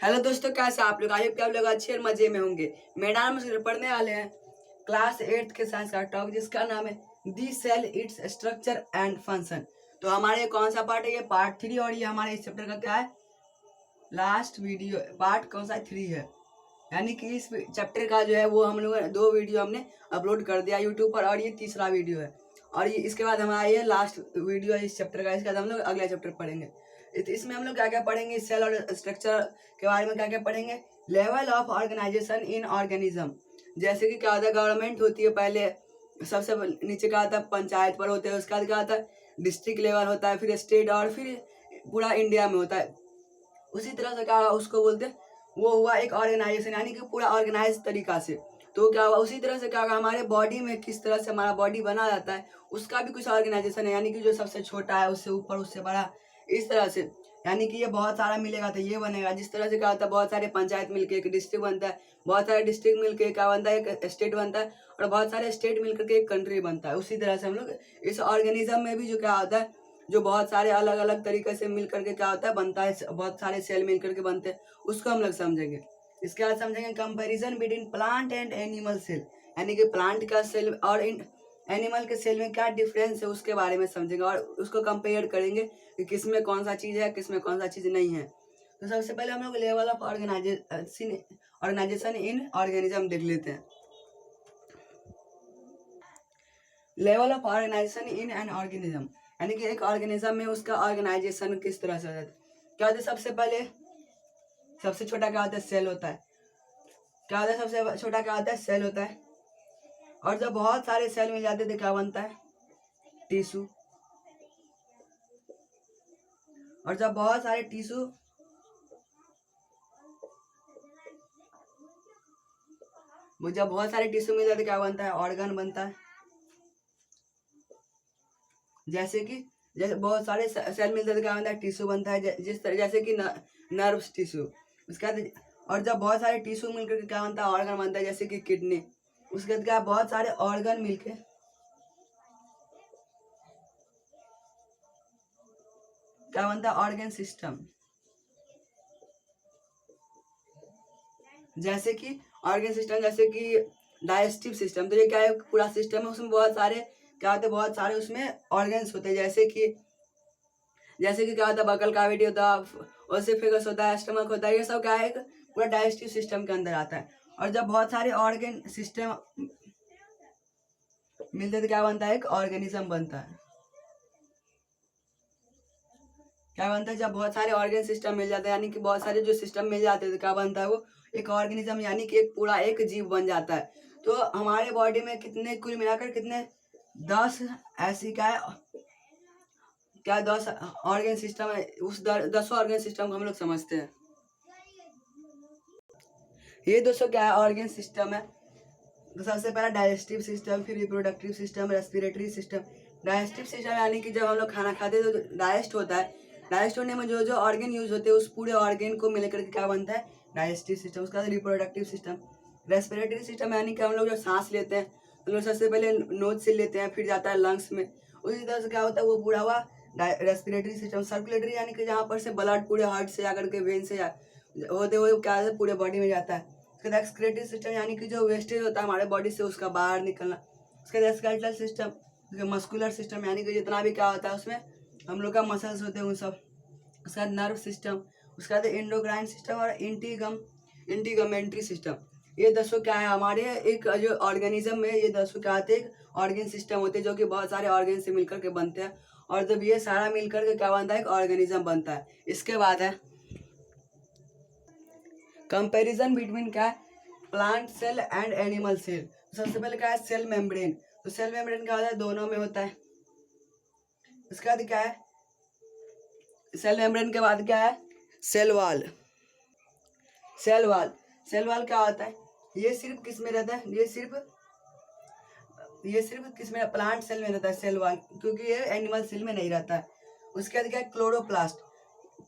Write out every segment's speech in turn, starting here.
Hello दोस्तों, कैसे आप लोग? आई होप कि आप लोग अच्छे और मजे में होंगे। मेरा नाम पढ़ने वाले हैं क्लास 8 के साइंस का टॉपिक जिसका नाम है the cell its structure and function. तो हमारे कौन सा पार्ट है? ये पार्ट 3 और ये हमारे इस चैप्टर का क्या है? Last video. पार्ट कौन सा? 3 है। यानी कि इस चैप्टर का जो है वो हम लोग 2 वीडियो हमने अपलोड कर दिया यूट्यूब पर और ये तीसरा वीडियो है। और ये इसके बाद हमारा ये लास्ट वीडियो है इस चैप्टर का। इसके बाद हम लोग अगला चैप्टर पढ़ेंगे। इसमें हम लोग क्या क्या पढ़ेंगे? सेल और स्ट्रक्चर के बारे में क्या क्या पढ़ेंगे। Level of organization in organism. जैसे कि क्या होता है, गवर्नमेंट होती है पहले, सबसे नीचे क्या आता है पंचायत पर होते हैं, उसके बाद क्या आता है डिस्ट्रिक्ट लेवल होता है, फिर स्टेट और फिर पूरा इंडिया में होता है। उसी तरह से क्या उसको बोलते हैं, वो हुआ एक ऑर्गेनाइजेशन, यानी कि पूरा ऑर्गेनाइज तरीका से। तो क्या हुआ उसी तरह से क्या होगा, हमारे बॉडी में किस तरह से हमारा बॉडी बना जाता है उसका भी कुछ ऑर्गेनाइजेशन है। यानी कि जो सबसे छोटा है उससे ऊपर उससे बड़ा, इस तरह से। यानी कि ये बहुत सारा मिलेगा तो ये बनेगा। जिस तरह से क्या होता है, बहुत सारे पंचायत मिलकर एक डिस्ट्रिक्ट बनता है, बहुत सारे डिस्ट्रिक्ट मिलकर क्या बनता है, एक स्टेट बनता है, और बहुत सारे स्टेट मिलकर के एक कंट्री बनता है। उसी तरह से हम लोग इस ऑर्गेनिज्म में भी जो क्या होता है, जो बहुत सारे अलग अलग तरीके से मिल करके क्या होता है बनता है, बहुत सारे सेल मिल करके बनते हैं, उसको हम लोग समझेंगे। इसके बाद समझेंगे comparison between plant and animal cell. यानी कि प्लांट का सेल और एनिमल के सेल में क्या डिफरेंस है उसके बारे में समझेंगे और उसको कंपेयर करेंगे कि किसमें कौन सा चीज़ है, किसमें कौन सा चीज़ नहीं है। तो सबसे पहले हम लोग level of organization in organism देख लेते हैं। Level of organization in an organism, यानी कि एक ऑर्गेनिज्म में उसका ऑर्गेनाइजेशन किस तरह से होता है। क्या होता है, सबसे पहले सबसे छोटा क्या होता है, सेल होता है। क्या होता है, सबसे छोटा क्या होता है, सेल होता है। और जब बहुत सारे सेल मिल जाते हैं तो क्या बनता है, टिश्यू। और जब बहुत सारे टिश्यू जब बहुत सारे टिश्यू मिल जाते हैं क्या बनता है, ऑर्गन बनता है। जैसे बहुत सारे सेल मिलते हैं तो क्या बनता है, टिश्यू बनता है। जिस तरह जैसे कि नर्व्स टिश्यू। उसके बाद और जब बहुत सारे टिश्यू मिलकर के क्या बनता है, ऑर्गन बनता है, जैसे कि किडनी। उसके बाद क्या, बहुत सारे ऑर्गन मिलके क्या बनता है, ऑर्गन सिस्टम। जैसे कि ऑर्गन सिस्टम, जैसे कि डाइजेस्टिव सिस्टम। तो ये क्या है, पूरा सिस्टम है, उसमें बहुत सारे क्या होते हैं, बहुत सारे उसमें ऑर्गन्स होते हैं। जैसे कि क्या होता है, बकल कैविटी होता है, ओसिफिगस होता है, स्टमक होता है। ये सब क्या है, एक पूरा डाइजेस्टिव सिस्टम के अंदर आता है। और जब बहुत सारे ऑर्गन सिस्टम मिलते तो क्या बनता है, एक ऑर्गेनिज्म बनता है। क्या बनता है, जब बहुत सारे ऑर्गन सिस्टम मिल जाते हैं, यानी कि बहुत सारे जो सिस्टम मिल जाते हैं तो क्या बनता है, वो एक ऑर्गेनिज्म, यानी कि एक पूरा एक जीव बन जाता है। तो हमारे बॉडी में कितने, कुल मिलाकर कितने, 10 ऐसी क्या 10 ऑर्गन सिस्टम है। उस 10 ऑर्गन सिस्टम को हम लोग समझते हैं। ये दोस्तों क्या है, ऑर्गन सिस्टम है। तो सबसे पहला डाइजेस्टिव सिस्टम, फिर reproductive system, respiratory system. Digestive system यानी कि जब हम लोग खाना खाते हैं तो डाइजेस्ट होता है। डाइजेस्ट होने में जो जो ऑर्गन यूज होते हैं उस पूरे ऑर्गन को मिलकर के क्या बनता है, डाइजेस्टिव सिस्टम। उसके बाद रिप्रोडक्टिव सिस्टम। रेस्पिरेटरी सिस्टम यानी कि हम लोग जो सांस लेते हैं तो लोग सबसे पहले नोज से लेते हैं, फिर जाता है लंग्स में। उसी तरह से क्या होता है, वो पूरा हुआ रेस्पिरेटरी सिस्टम। सर्कुलेटरी यानी कि जहाँ पर से ब्लड पूरे हार्ट से जाकर के वेन से होते हुए क्या है, पूरे बॉडी में जाता है। उसके बाद एक्सक्रीटरी सिस्टम यानी कि जो वेस्टेज होता है हमारे बॉडी से उसका बाहर निकलना। उसके बाद स्केलेटल सिस्टम, मस्कुलर सिस्टम यानी कि जितना भी क्या होता है उसमें हम लोग का मसल्स होते हैं उन सब। उसके बाद नर्व सिस्टम। उसके बाद एंडोक्राइन सिस्टम और इंटीगमेंट्री सिस्टम। ये 10 क्या है, हमारे एक जो ऑर्गेनिज्म में ये 10 क्या होते हैं, ऑर्गन सिस्टम होते हैं जो कि बहुत सारे ऑर्गन से मिलकर के बनते हैं। और जब ये सारा मिलकर के क्या बनता है, एक ऑर्गेनिज्म बनता है। इसके बाद है कंपैरिजन बिटवीन क्या है, plant cell and animal cell. सबसे पहले क्या है, सेल मेम्ब्रेन। तो सेल मेम्ब्रेन क्या होता है, दोनों में होता है। उसके बाद क्या है, सेल मेम्ब्रेन के बाद क्या है, cell wall. Cell wall, cell wall क्या होता है, ये सिर्फ किस में रहता है, ये सिर्फ किस में, प्लांट सेल में रहता है सेल वाल, क्योंकि ये एनिमल सेल में नहीं रहता है। उसके बाद क्या है, क्लोरोप्लास्ट।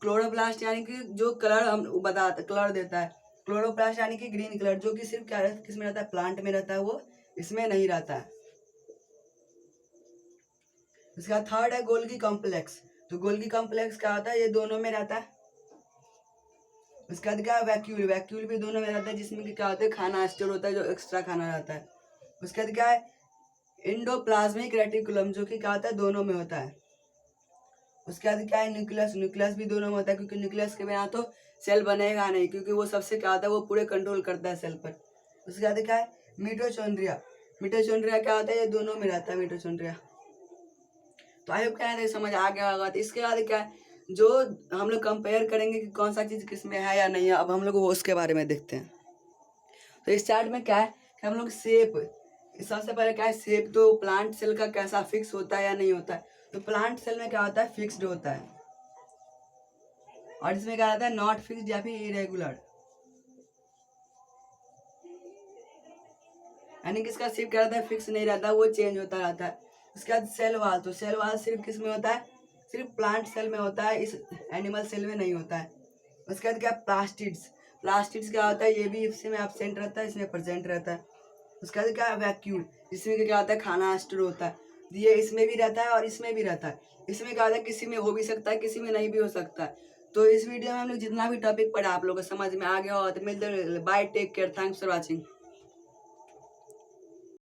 क्लोरोप्लास्ट यानी कि जो कलर हम बताते कलर देता है। क्लोरोप्लास्ट यानी कि ग्रीन कलर, जो कि सिर्फ क्या रहता है, किस में रहता है, प्लांट में रहता है, वो इसमें नहीं रहता है। इसका थर्ड है गोल्गी कॉम्प्लेक्स। तो गोल्गी कॉम्प्लेक्स क्या होता है, ये दोनों में रहता है। उसके बाद क्या है वैक्यूल, वैक्यूल भी दोनों में रहता है जिसमें कि क्या होता है खाना स्टोर होता है, जो एक्स्ट्रा खाना रहता है। उसके बाद क्या है इंडोप्लाज्मिक रेटिकुलम, जो कि क्या होता है दोनों में होता है। उसके बाद क्या है न्यूक्लियस, न्यूक्लियस भी दोनों में होता है, क्योंकि न्यूक्लियस के बिना तो सेल बनेगा नहीं, क्योंकि वो सबसे क्या होता है वो पूरे कंट्रोल करता है सेल पर। उसके बाद क्या है मिटोचॉन्ड्रिया, मिटोचॉन्ड्रिया क्या होता है ये दोनों में रहता है मिटोचॉन्ड्रिया। तो आई होप क्या है समझ आ गया होगा। तो इसके बाद क्या है जो हम लोग कंपेयर करेंगे कि कौन सा चीज़ किस में है या नहीं है, अब हम लोग वो उसके बारे में देखते हैं। तो इस चार्ट में क्या है कि हम लोग शेप, सबसे पहले क्या है शेप, तो प्लांट सेल का कैसा फिक्स होता है या नहीं होता है। तो प्लांट सेल में क्या होता है फिक्स्ड होता है, और इसमें क्या रहता है नॉट फिक्स्ड या फिर इरेगुलर, यानी कि इसका शेप क्या रहता है फिक्स नहीं रहता, वो चेंज होता रहता है। उसके बाद सेल वाल, तो सेल वाल सिर्फ किस में होता है, सिर्फ प्लांट सेल में होता है, इस एनिमल सेल में नहीं होता है। उसके बाद क्या प्लास्टिड्स, प्लास्टिड्स क्या होता है ये भी इसमें एब्सेंट रहता है, इसमें प्रेजेंट रहता है। उसके बाद क्या है वैक्यूल, जिसमें क्या होता है खाना स्टोर होता है, ये इसमें भी रहता है और इसमें भी रहता है। इसमें क्या होता है किसी में हो भी सकता है किसी में नहीं भी हो सकता है। तो इस वीडियो में हम लोग जितना भी टॉपिक पढ़ा आप लोगों को समझ में आ गया हो, तो मिलते bye, take care, thanks for watching.